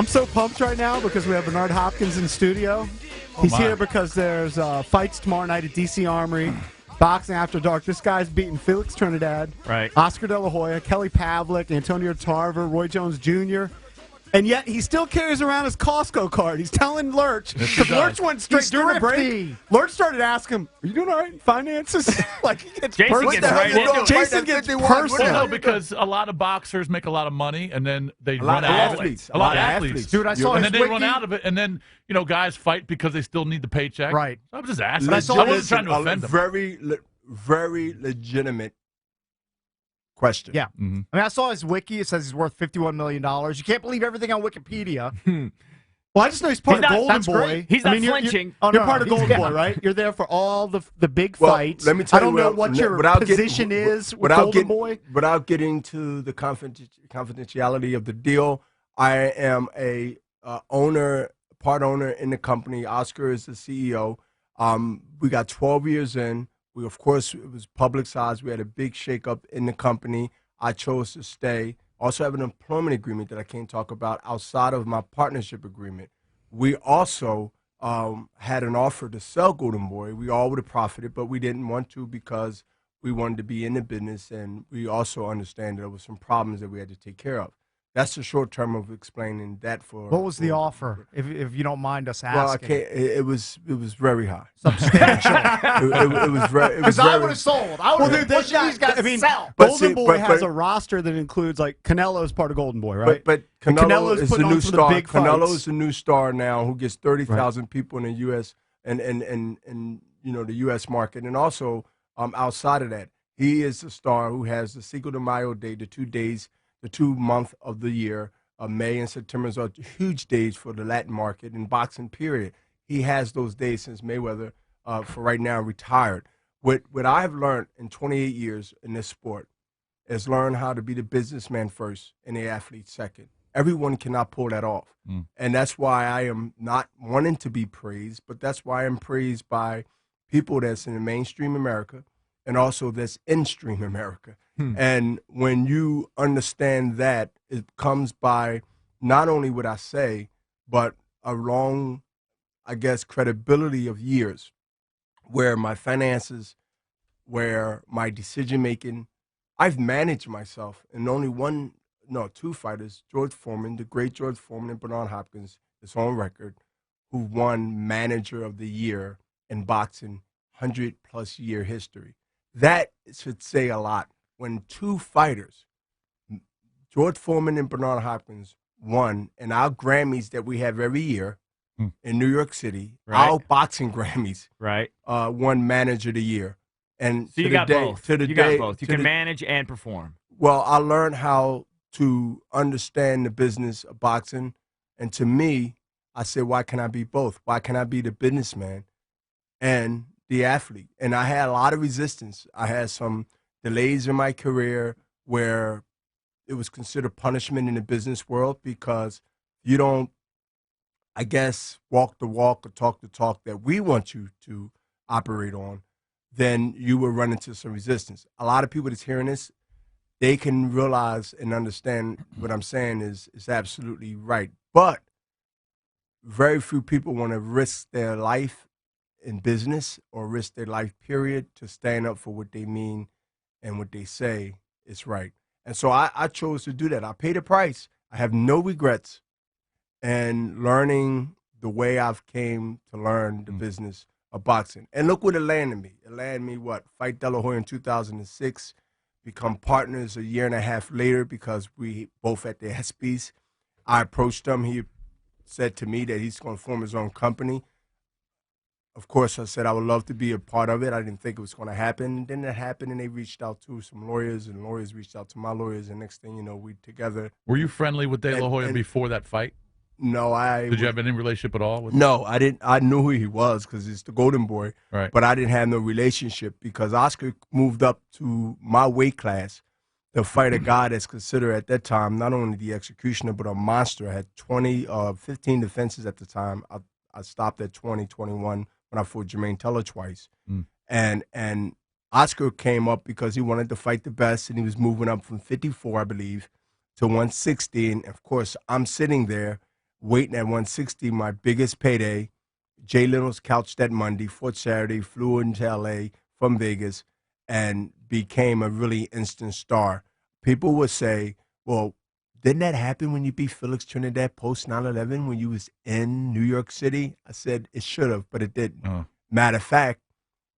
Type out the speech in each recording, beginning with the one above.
I'm so pumped right now because we have Bernard Hopkins in studio. He's here because there's fights tomorrow night at DC Armory. Boxing After Dark. This guy's beating Felix Trinidad, Oscar De La Hoya, Kelly Pavlik, Antonio Tarver, Roy Jones Jr., and yet he still carries around his Costco card. He's telling Lurch, because Lurch went straight during the break. Lurch started asking him, "Are you doing all right in finances?" Like he gets Jason personal. gets right into it. Jason gets personal. Well, no, because a lot of boxers make a lot of money, and then they run lot of out athletes. of it. A lot of athletes. Dude, I saw and his then they wiki. run out of it, and then guys fight because they still need the paycheck. Right. I was just asking. I wasn't trying to offend them. Very legitimate question. Yeah. I mean, I saw his wiki. It says he's worth $51 million. You can't believe everything on Wikipedia. Well, I just know he's part of Golden Boy. Great. He's not flinching. You're part of Golden Boy, right? You're there for all the big fights. Let me tell I don't you know what your position is with Golden Boy. Without getting to the confidentiality of the deal, I am a part owner in the company. Oscar is the CEO. We got 12 years in. We, of course, it was publicized. We had a big shakeup in the company. I chose to stay. Also have an employment agreement that I can't talk about outside of my partnership agreement. We also had an offer to sell Golden Boy. We all would have profited, but we didn't want to because we wanted to be in the business, and we also understand there were some problems that we had to take care of. That's the short term of explaining that. What was the offer, if you don't mind us asking? Well, I can't. It was very high. Substantial. it was very. Because I would have sold. I would have pushed these guys to sell. Golden Boy has a roster that includes, like, Canelo's part of Golden Boy, right? But Canelo is the new star. Canelo is the new star now, who gets 30,000 people in the U.S. and the U.S. market, and also outside of that, he is the star who has the Cinco de Mayo day, the 2 days. The 2 months of the year, May and September, are huge days for the Latin market and boxing, period. He has those days since Mayweather, for right now, retired. What I have learned in 28 years in this sport is learn how to be the businessman first and the athlete second. Everyone cannot pull that off. And that's why I am not wanting to be praised, but that's why I'm praised by people that's in the mainstream America and also that's in stream America. And when you understand that, it comes by not only what I say, but a long, I guess, credibility of years where my finances, where my decision-making, I've managed myself, and only two fighters, George Foreman, the great George Foreman, and Bernard Hopkins, is on record, who won Manager of the Year in boxing, 100-plus year history. That should say a lot. When two fighters, George Foreman and Bernard Hopkins, won in our Grammys that we have every year in New York City, our boxing Grammys, won Manager of the Year. And so you got both. You got both. You can manage and perform. Well, I learned how to understand the business of boxing. And to me, I said, why can I be both? Why can I be the businessman and the athlete? And I had a lot of resistance. I had some delays in my career where it was considered punishment in the business world because you don't, I guess, walk the walk or talk the talk that we want you to operate on, then you will run into some resistance. A lot of people that's hearing this, they can realize and understand what I'm saying is absolutely right. But very few people want to risk their life in business or risk their life period to stand up for what they mean and what they say is right. And so I chose to do that. I paid a price. I have no regrets. And learning the way I've came to learn the business of boxing. And look what it landed me. It landed me what? Fight De La Hoya in 2006, become partners a year and a half later because we both at the ESPYs. I approached him. He said to me that he's going to form his own company. Of course, I said I would love to be a part of it. I didn't think it was going to happen. Then it happened, and they reached out to some lawyers, and lawyers reached out to my lawyers, and next thing you know, we together. Were you friendly with De La Hoya before that fight? No, Did you have any relationship at all with him? No, I didn't. I knew who he was because he's the Golden Boy, right? But I didn't have no relationship because Oscar moved up to my weight class to fight a guy that's considered at that time not only the executioner but a monster. I had 15 defenses at the time. I stopped at 20, 21. When I fought Jermaine Teller twice. And Oscar came up because he wanted to fight the best, and he was moving up from 54, I believe, to 160. And, of course, I'm sitting there waiting at 160, my biggest payday. Jay Leno's couched that Monday, fought Saturday, flew into L.A. from Vegas, and became a really instant star. People would say, well, didn't that happen when you beat Felix Trinidad post 9/11 when you was in New York City? I said it should have, but it didn't. Matter of fact,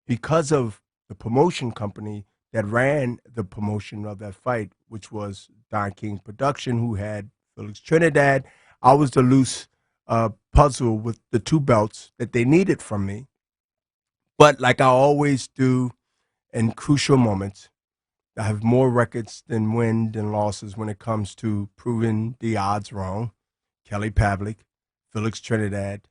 because of the promotion company that ran the promotion of that fight, which was Don King Production, who had Felix Trinidad, I was the loose puzzle with the 2 belts that they needed from me. But like I always do in crucial moments, I have more records than wins and losses when it comes to proving the odds wrong. Kelly Pavlik, Felix Trinidad,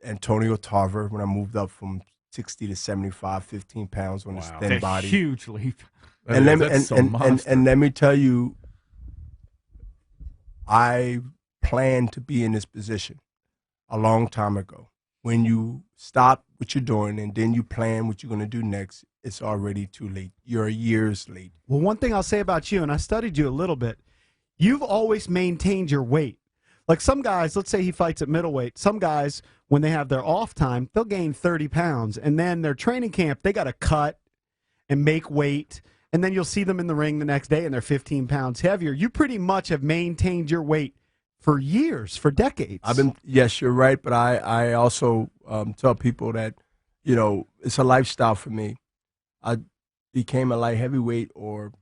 Antonio Tarver, when I moved up from 60 to 75, 15 pounds on his thin body. Huge leap. And let me tell you, I planned to be in this position a long time ago. When you stop what you're doing and then you plan what you're going to do next, it's already too late. You're years late. Well, one thing I'll say about you, and I studied you a little bit, you've always maintained your weight. Like some guys, let's say he fights at middleweight. Some guys, when they have their off time, they'll gain 30 pounds. And then their training camp, they got to cut and make weight. And then you'll see them in the ring the next day and they're 15 pounds heavier. You pretty much have maintained your weight for years, for decades. Yes, you're right. But I also tell people that, you know, it's a lifestyle for me. I became a light heavyweight or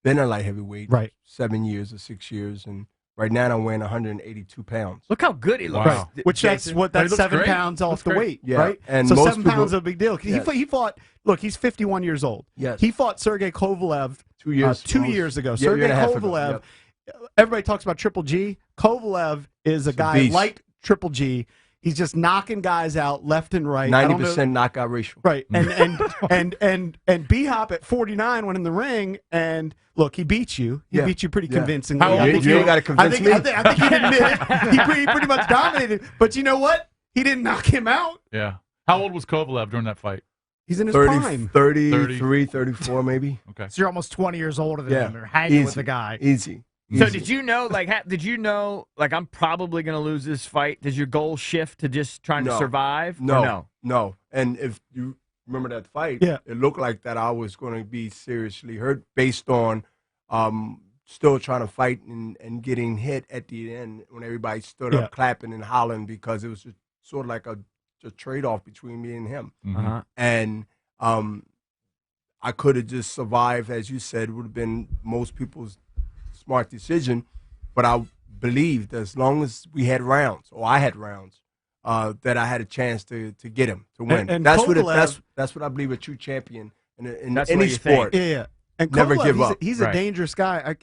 been a light heavyweight 7 years or 6 years. And right now I'm weighing 182 pounds. Look how good he looks. Wow. Which that's 7 pounds off the weight, right? And so most 7 pounds is people, a big deal. He fought, look, he's 51 years old. Yes. He fought Sergey Kovalev 2 years, 2 years ago. Yeah, Sergey year and a half ago. Kovalev, everybody talks about Triple G. Kovalev is a guy like Triple G. He's just knocking guys out left and right. 90% knockout ratio. Right. And B-Hop at 49 went in the ring, and look, he beat you. He beat you pretty convincingly. You ain't got to convince me. I think he admitted it. He pretty much dominated. But you know what? He didn't knock him out. Yeah. How old was Kovalev during that fight? He's in his prime. 33, 34 maybe. Okay. So you're almost 20 years older than him. You're hanging with the guy. Easy. So did you know, like, I'm probably going to lose this fight? Does your goal shift to just trying to survive? No. And if you remember that fight, it looked like that I was going to be seriously hurt based on still trying to fight and getting hit at the end when everybody stood up clapping and hollering because it was just sort of like a trade-off between me and him. Mm-hmm. And I could have just survived, as you said, it would have been most people's smart decision, but I believed as long as we had rounds, or I had rounds, that I had a chance to get him to win. And that's Kovalev, that's what I believe a true champion in that's any sport. Yeah. And Never Kovalev, give up. He's a dangerous guy.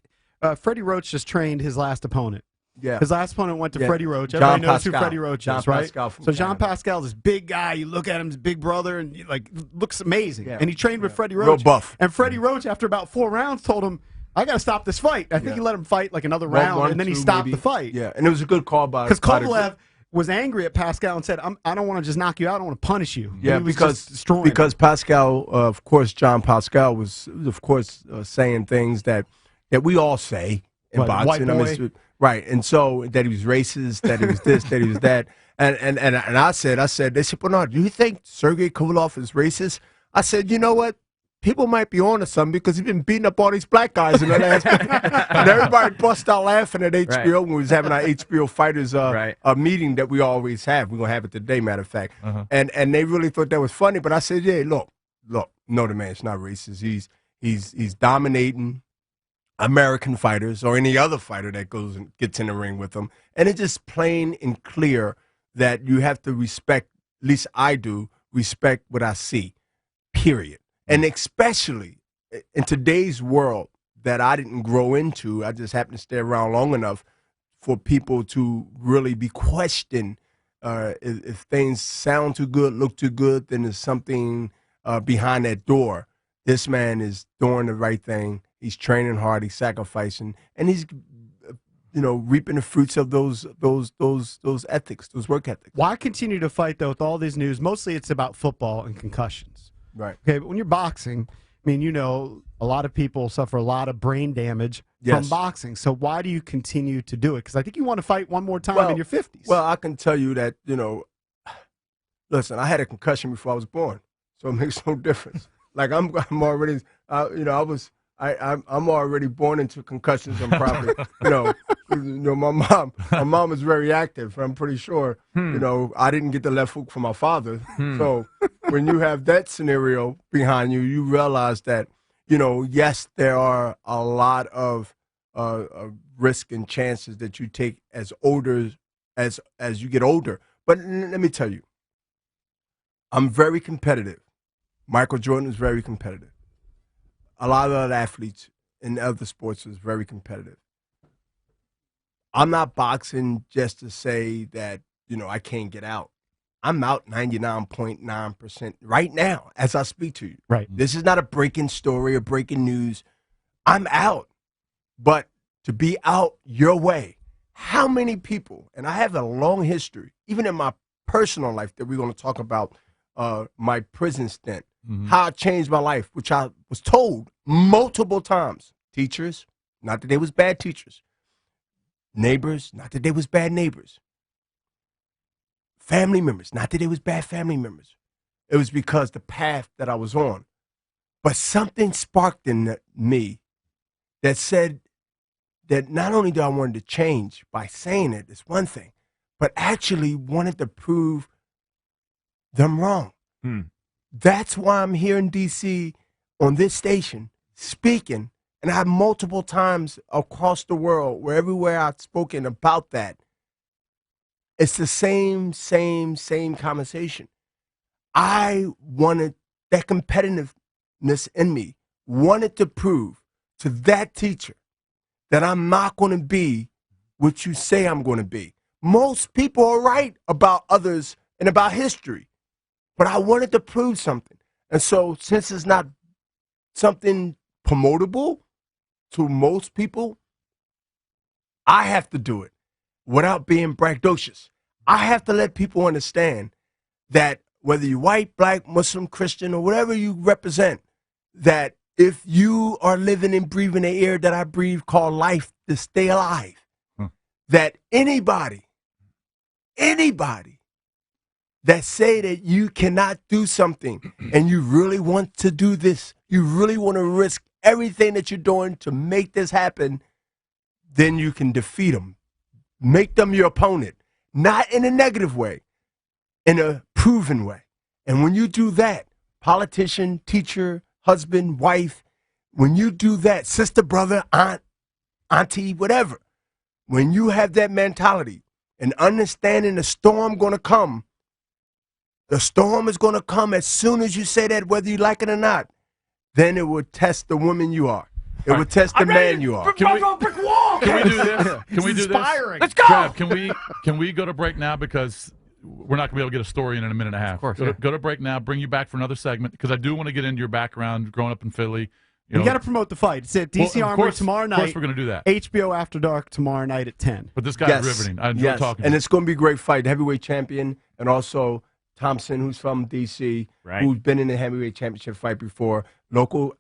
Freddie Roach just trained his last opponent. Yeah. His last opponent went to Freddie Roach. John Everybody knows Pascal. who Freddie Roach John is, right? Pascal from So Jean Canada. Pascal, this big guy, you look at him, his big brother, and like looks amazing. Yeah. And he trained with Freddie Real Roach. buff. And Freddie Roach, after about 4 rounds, told him, I got to stop this fight. I think he let him fight like another round, and then he stopped maybe. the fight. Yeah, and it was a good call by Because Kovalev was angry at Pascal and said, I don't want to just knock you out. I don't want to punish you. Yeah, and he was just destroying him. because Pascal, of course, John Pascal was, of course, saying things that we all say in boxing. White boy. Right, and so that he was racist, that he was this, that he was that, and I said, they said, Bernard, do you think Sergey Kovalev is racist? I said, you know what? People might be on to something because he's been beating up all these black guys in the last and everybody bust out laughing at HBO when we was having our HBO fighters a meeting that we always have. We're gonna have it today, matter of fact. And they really thought that was funny. But I said, yeah, look, no, the man's not racist. He's dominating American fighters or any other fighter that goes and gets in the ring with him. And it's just plain and clear that you have to respect, at least I do, respect what I see, period. And especially in today's world that I didn't grow into, I just happened to stay around long enough for people to really be questioned. If things sound too good, look too good, then there's something behind that door. This man is doing the right thing. He's training hard. He's sacrificing, and he's, reaping the fruits of those ethics, those work ethics. Why continue to fight though with all this news? Mostly, it's about football and concussions. Right. Okay, but when you're boxing, I mean, you know, a lot of people suffer a lot of brain damage from boxing. So why do you continue to do it? Because I think you want to fight one more time in your 50s. Well, I can tell you that, you know, listen, I had a concussion before I was born, so it makes no difference. Like I'm already, you know, I'm already born into concussions. I'm probably, you know, my mom is very active. I'm pretty sure, you know, I didn't get the left hook from my father. So when you have that scenario behind you, you realize that, you know, yes, there are a lot of risk and chances that you take as you get older. But let me tell you, I'm very competitive. Michael Jordan is very competitive. A lot of other athletes in other sports is very competitive. I'm not boxing just to say that, you know, I can't get out. I'm out 99.9% right now as I speak to you. Right. This is not a breaking story or breaking news. I'm out. But to be out your way, how many people, and I have a long history, even in my personal life that we're going to talk about, my prison stint, how it changed my life, which I was told multiple times. Teachers, not that they was bad teachers. Neighbors, not that they was bad neighbors. Family members, not that they was bad family members. It was because the path that I was on. But something sparked in me that said that not only do I want to change by saying it, it's one thing, but actually wanted to prove them wrong. That's why I'm here in D.C. on this station speaking, and I have multiple times across the world where everywhere I've spoken about that. It's the same conversation. I wanted that competitiveness in me, wanted to prove to that teacher that I'm not going to be what you say I'm going to be. Most people are right about others and about history. But I wanted to prove something. And so since it's not something promotable to most people, I have to do it without being braggadocious. I have to let people understand that whether you're white, black, Muslim, Christian, or whatever you represent, that if you are living and breathing the air that I breathe called life to stay alive, that anybody that say that you cannot do something and you really want to do this, you really want to risk everything that you're doing to make this happen, then you can defeat them. Make them your opponent, not in a negative way, in a proven way. And when you do that, politician, teacher, husband, wife, when you do that, sister, brother, aunt, auntie, whatever, when you have that mentality and understanding the storm going to come, the storm is going to come as soon as you say that, whether you like it or not. Then it will test the woman you are. It will test the man you are. Can we do this? Can we do this? Let's go. Trav, can we go to break now, because we're not going to be able to get a story in a minute and a half. Of course, go to break now. Bring you back for another segment, because I do want to get into your background growing up in Philly. You got to promote the fight. It's at DC Armory tomorrow night. Of course we're going to do that. HBO After Dark tomorrow night at 10. But this guy's riveting. I enjoy talking to him. And it's going to be a great fight. The heavyweight champion, and also Thompson, who's from D.C., who's been in the heavyweight championship fight before. Local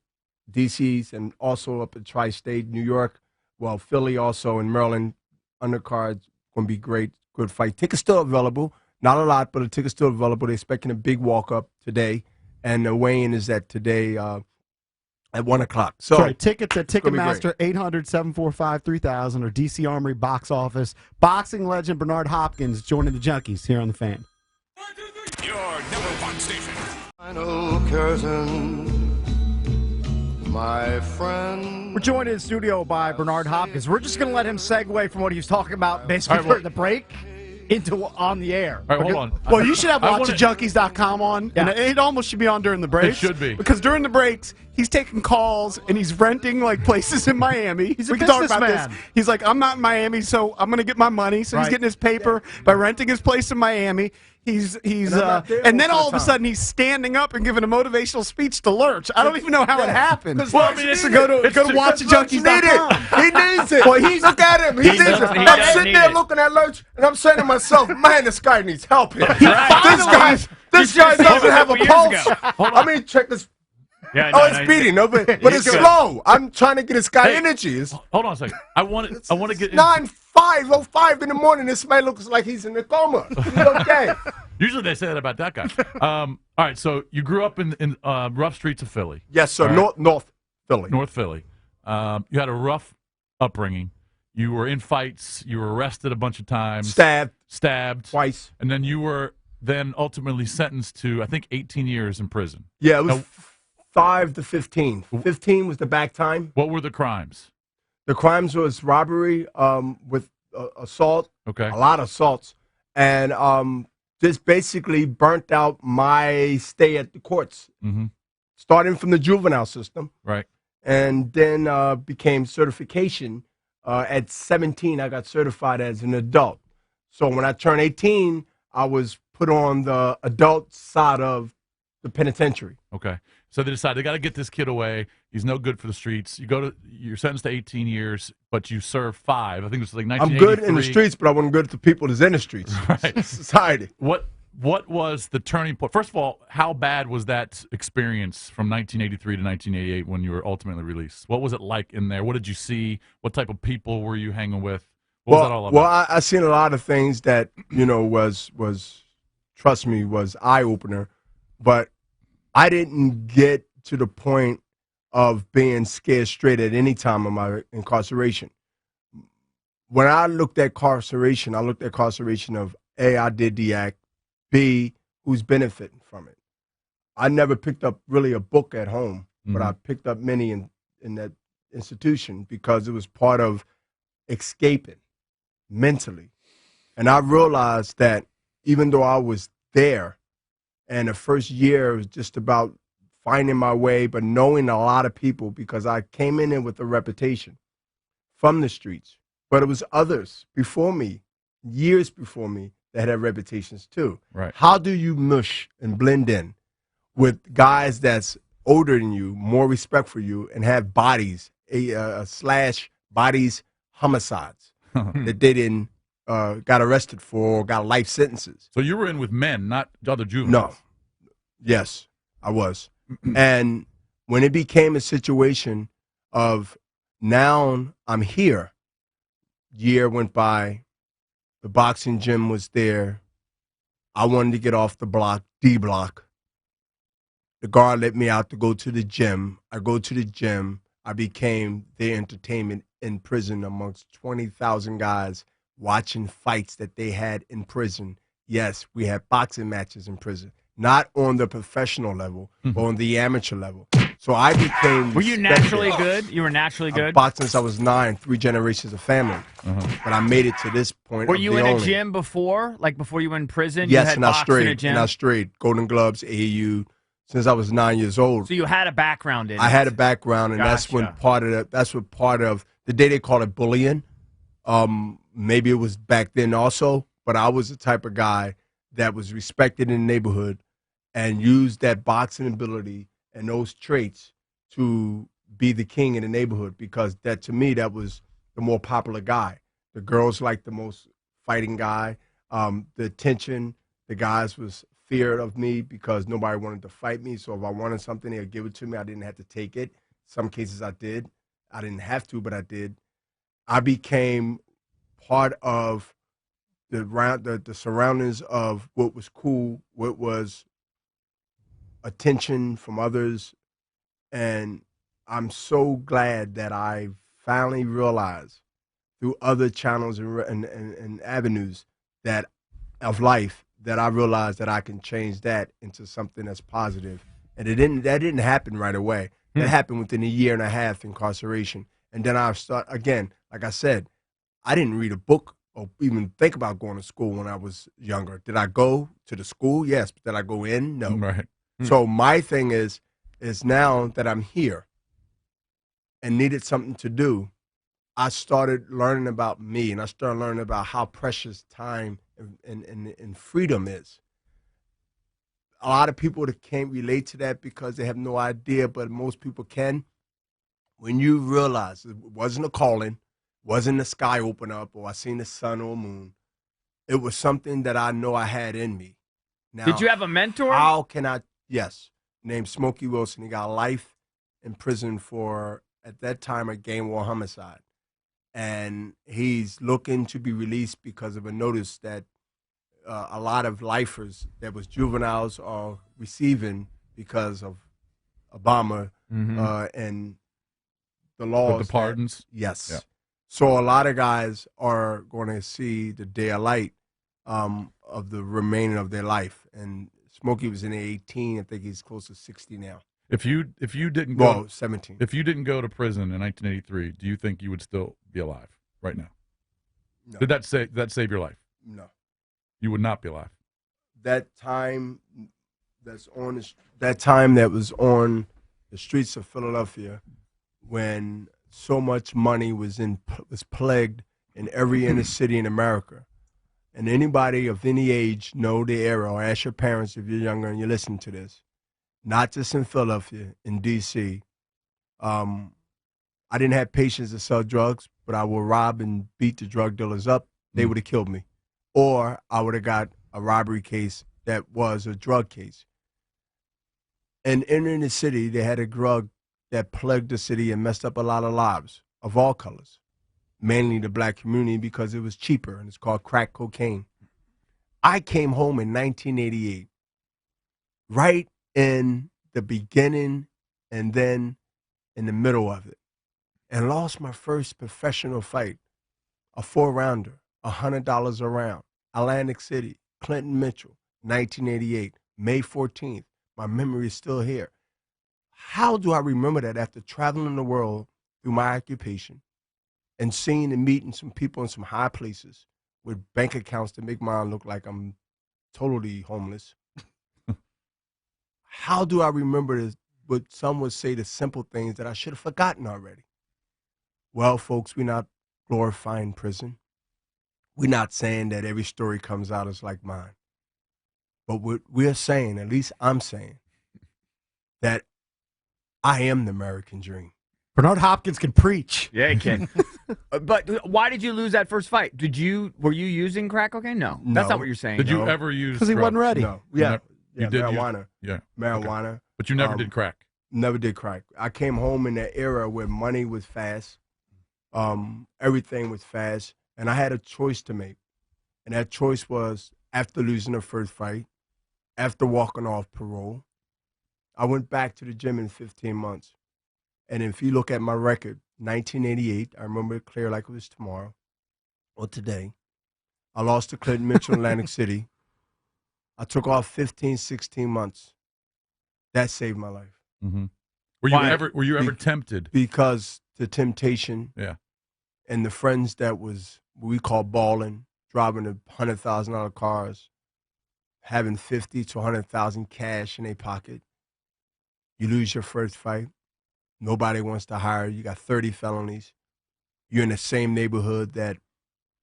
D.C.'s and also up at Tri-State, New York. Well, Philly also, and Maryland. Undercards, going to be great. Good fight. Tickets still available. Not a lot, but the tickets still available. They're expecting a big walk-up today. And the weigh-in is at today at 1 o'clock. So sorry, tickets at Ticketmaster, 800-745-3000, or DC Armory box office. Boxing legend Bernard Hopkins joining the Junkies here on The Fan. Your #1 station. Final curtain, my friend. We're joined in the studio by Bernard Hopkins. We're just going to let him segue from what he was talking about basically for the break into on the air. All right, hold on. Well, you should have WatchTheJunkies.com on. Yeah. And it almost should be on during the breaks. It should be. Because during the breaks, he's taking calls and he's renting like places in Miami. He's a we can talk about businessman. this. He's like, I'm not in Miami, so I'm going to get my money. So he's getting his paper by renting his place in Miami. And then all of a sudden he's standing up and giving a motivational speech to Lurch. I don't even know how it happened. Well, I mean, so go to WatchTheJunkies.com. He needs it. Well, look at him. He needs it. I'm sitting there looking at Lurch, and I'm saying to myself, man, this guy needs help here. This guy doesn't have a pulse. I mean, check this Yeah, oh, it's speeding, no, but it's slow. I'm trying to get this guy energy. Hold on a second. I want to get 9:05 in the morning. This man looks like he's in a coma. He's okay. Usually they say that about that guy. All right, so you grew up in rough streets of Philly. Yes, sir. Right? North Philly. North Philly. You had a rough upbringing. You were in fights. You were arrested a bunch of times. Stabbed. Twice. And then you were ultimately sentenced to, I think, 18 years in prison. Yeah, it was 5 to 15. 15 was the back time. What were the crimes? The crimes was robbery with assault. Okay. A lot of assaults. And just basically burnt out my stay at the courts. Mm-hmm. Starting from the juvenile system. Right. And then became certification. At 17, I got certified as an adult. So when I turned 18, I was put on the adult side of the penitentiary. Okay. So they decided they got to get this kid away. He's no good for the streets. You're sentenced to 18 years, but you serve 5. I think it was like 1983. I'm good in the streets, but I wasn't good to the people that's in the streets. Right. Society. What was the turning point? First of all, how bad was that experience from 1983 to 1988 when you were ultimately released? What was it like in there? What did you see? What type of people were you hanging with? What was that all about? Well, I seen a lot of things that, was trust me, was eye-opener. But I didn't get to the point of being scared straight at any time of my incarceration. When I looked at incarceration, of A, I did the act, B, who's benefiting from it. I never picked up really a book at home, but I picked up many in that institution because it was part of escaping mentally. And I realized that even though I was there, and the first year was just about finding my way, but knowing a lot of people because I came in with a reputation from the streets. But it was others before me, years before me, that had reputations too. Right. How do you mush and blend in with guys that's older than you, more respect for you, and have bodies, slash bodies homicides that they didn't got arrested for or got life sentences? So you were in with men, not other juveniles. No. Yes, I was. And when it became a situation of now I'm here, year went by, the boxing gym was there. I wanted to get off the block, D block. The guard let me out to go to the gym. I go to the gym. I became their entertainment in prison amongst 20,000 guys watching fights that they had in prison. Yes, we had boxing matches in prison. Not on the professional level, but on the amateur level. So I became. Were you naturally good? You were naturally good? I boxed since I was 9, 3 generations of family. But I made it to this point. Were you in a gym before? Like before you went in prison? Yes, you had and I strayed. And I strayed. Golden Gloves, AAU, since I was 9 years old. So you had a background in it. I had a background, and that's what part of the day they call it bullying. Maybe it was back then also, but I was the type of guy that was respected in the neighborhood and used that boxing ability and those traits to be the king in the neighborhood, because that, to me, that was the more popular guy. The girls liked the most fighting guy. The attention, the guys was feared of me because nobody wanted to fight me. So if I wanted something, they'd give it to me. I didn't have to take it. Some cases I did. I didn't have to, but I did. I became part of the surroundings of what was cool, what was attention from others. And I'm so glad that I finally realized through other channels and avenues that of life that I realized that I can change that into something that's positive. And that didn't happen right away. That happened within a year and a half incarceration. And then I start again, like I said, I didn't read a book or even think about going to school when I was younger. Did I go to the school? Yes. But did I go in? No. Right. So my thing is now that I'm here and needed something to do, I started learning about me, and I started learning about how precious time and freedom is. A lot of people that can't relate to that because they have no idea, but most people can. When you realize it wasn't a calling, wasn't the sky open up, or I seen the sun or moon, it was something that I know I had in me. Now, did you have a mentor? How can I? Yes. named Smokey Wilson. He got life in prison for, at that time, a gang war homicide. And he's looking to be released because of a notice that a lot of lifers that was juveniles are receiving because of Obama and the laws. With the pardons? Yes. Yeah. So a lot of guys are going to see the day of light of the remaining of their life. And Smokey was in 18. I think he's close to 60 now. If you didn't go 17. If you didn't go to prison in 1983, do you think you would still be alive right now? No. Did that save your life? No. You would not be alive. That time that was on the streets of Philadelphia, when so much money was plagued in every inner city in America. And anybody of any age know the era, or ask your parents if you're younger and you listen to this. Not just in Philadelphia, in D.C. I didn't have patience to sell drugs, but I would rob and beat the drug dealers up. They would have killed me. Or I would have got a robbery case that was a drug case. And entering the city, they had a drug that plagued the city and messed up a lot of lives of all colors, mainly the black community, because it was cheaper, and it's called crack cocaine. I came home in 1988, right in the beginning and then in the middle of it, and lost my first professional fight, a 4-rounder, $100 a round, Atlantic City, Clinton Mitchell, 1988, May 14th. My memory is still here. How do I remember that after traveling the world through my occupation and seeing and meeting some people in some high places with bank accounts that make mine look like I'm totally homeless? How do I remember this, what some would say the simple things that I should have forgotten already? Well, folks, we're not glorifying prison. We're not saying that every story comes out as like mine. But what we're saying, at least I'm saying, that I am the American dream. Bernard Hopkins can preach. Yeah, he can. But why did you lose that first fight? Were you using crack cocaine? No, that's not what you're saying. Did you ever use? Because he wasn't ready. No. Yeah. You did marijuana. Marijuana. Okay. But you never did crack. Never did crack. I came home in that era where money was fast, everything was fast, and I had a choice to make. And that choice was, after losing the first fight, after walking off parole, I went back to the gym in 15 months. And if you look at my record, 1988, I remember it clear like it was tomorrow or today. I lost to Clinton Mitchell in Atlantic City. I took off 15, 16 months. That saved my life. Mm-hmm. Were you ever tempted? Because the temptation, and the friends that was what we call balling, driving the $100,000 cars, having 50 to 100,000 cash in their pocket. You lose your first fight. Nobody wants to hire you. You got 30 felonies. You're in the same neighborhood that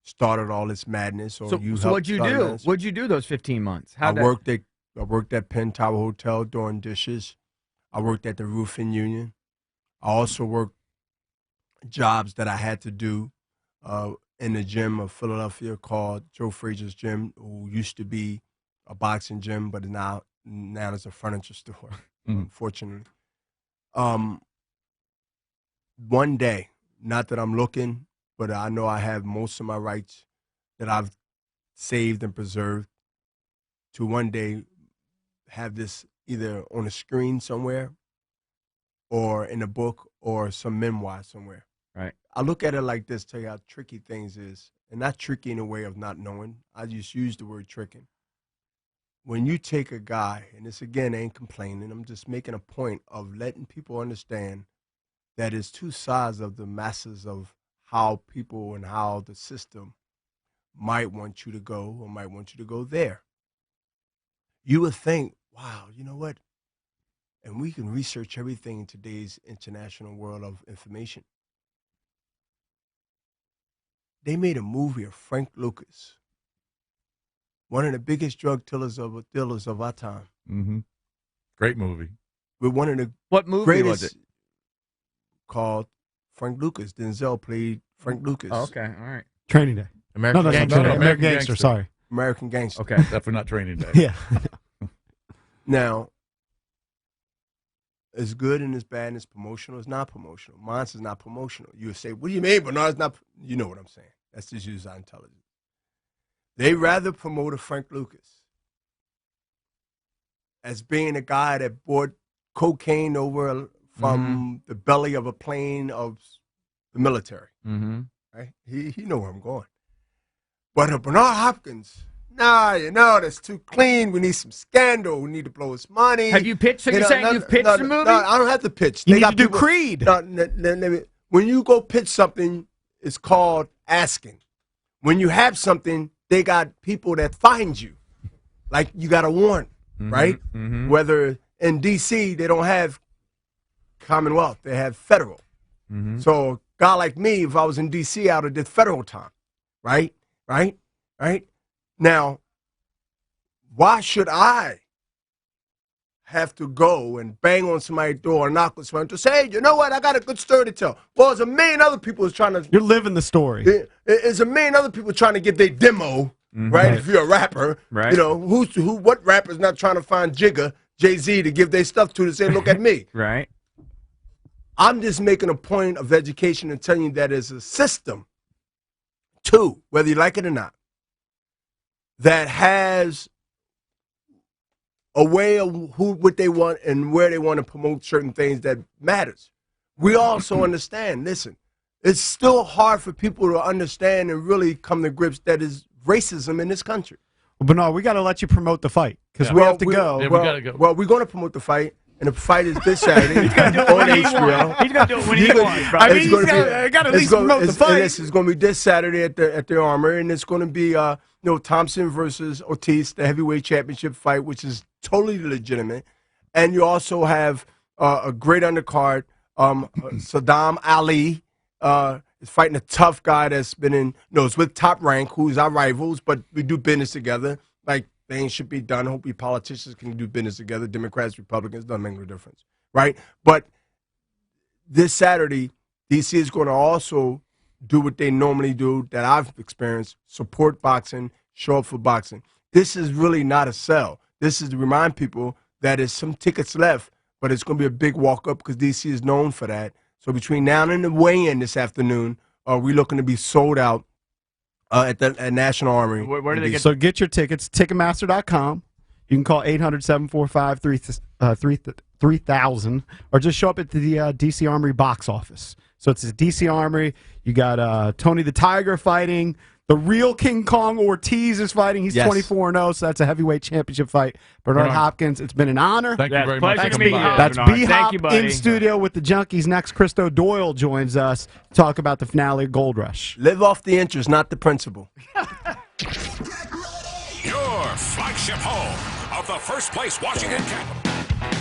started all this madness. Or so what'd you do? Madness. What'd you do those 15 months? I worked at Penn Tower Hotel doing dishes. I worked at the roofing union. I also worked jobs that I had to do in the gym of Philadelphia called Joe Frazier's Gym, who used to be a boxing gym, but now it's a furniture store, unfortunately. One day, not that I'm looking, but I know I have most of my rights that I've saved and preserved to one day have this either on a screen somewhere or in a book or some memoir somewhere. Right. I look at it like this, tell you how tricky things is. And not tricky in a way of not knowing. I just use the word tricking. When you take a guy, and this again ain't complaining, I'm just making a point of letting people understand that it's two sides of the masses of how people and how the system might want you to go or might want you to go there. You would think, wow, you know what? And we can research everything in today's international world of information. They made a movie of Frank Lucas, one of the biggest drug dealers of our time. Mm-hmm. Great movie. With one of the what movie was it? Called Frank Lucas. Denzel played Frank Lucas. Oh, okay, all right. Training Day. American Gangster. Sorry. American Gangster. Okay, definitely not Training Day. Yeah. Now, It's good and it's bad and it's promotional. It's not promotional. Mine's is not promotional. You would say, what do you mean Bernard's not? You know what I'm saying. That's just use our intelligence. They rather promote a Frank Lucas as being a guy that brought cocaine over from the belly of a plane of the military. Right? He know where I'm going. But Bernard Hopkins, that's too clean. We need some scandal. We need to blow his money. Have you pitched? So you're saying you've pitched the movie? No, I don't have to pitch. You need to do Creed. When you go pitch something, it's called asking. When you have something, they got people that find you. Like you got a warrant, right? Whether in D.C., they don't have Commonwealth. They have federal. So a guy like me, if I was in D.C., I would have did federal time, right? Now, why should I have to go and bang on somebody's door or knock on somebody's door and say, hey, you know what? I got a good story to tell. Well, there's a million other people who's trying to... You're living the story. There's a million other people trying to get their demo, right? If you're a rapper. Right. You know, what rapper's not trying to find Jigga, Jay-Z, to give their stuff to say, look at me. Right. I'm just making a point of education and telling you that there's a system, too, whether you like it or not, that has a way of what they want and where they want to promote certain things that matters. We also understand, listen, it's still hard for people to understand and really come to grips that is racism in this country. Well, Bernard, we got to let you promote the fight because we have to go. Yeah, we got to go. Well, we're going to promote the fight. And the fight is this Saturday on HBO. He's going to do it when he wants, bro. I mean, he's got to at least promote the fight. It's going to be this Saturday at the Armory, and it's going to be Thompson versus Ortiz, the heavyweight championship fight, which is totally legitimate. And you also have a great undercard. Saddam Ali is fighting a tough guy that's been it's with Top Rank, who's our rivals, but we do business together. Like, things should be done. I hope we politicians can do business together. Democrats, Republicans, doesn't make no difference, right? But this Saturday, D.C. is going to also do what they normally do that I've experienced, support boxing, show up for boxing. This is really not a sell. This is to remind people that there's some tickets left, but it's going to be a big walk-up because D.C. is known for that. So between now and the weigh-in this afternoon, we're looking to be sold out at National Armory. Where do they get? So get your tickets, Ticketmaster.com. You can call 800-745-3000 or just show up at the DC Armory box office. So it's the DC Armory. You got Tony the Tiger fighting. The real King Kong Ortiz is fighting. He's 24-0, so that's a heavyweight championship fight. Bernard Hopkins, it's been an honor. Thank you very much. Pleasure to meet you. That's B-Hop in studio with the Junkies. Next, Christo Doyle joins us to talk about the finale of Gold Rush. Live off the interest, not the principal. Your flagship home of the first place Washington Capitals.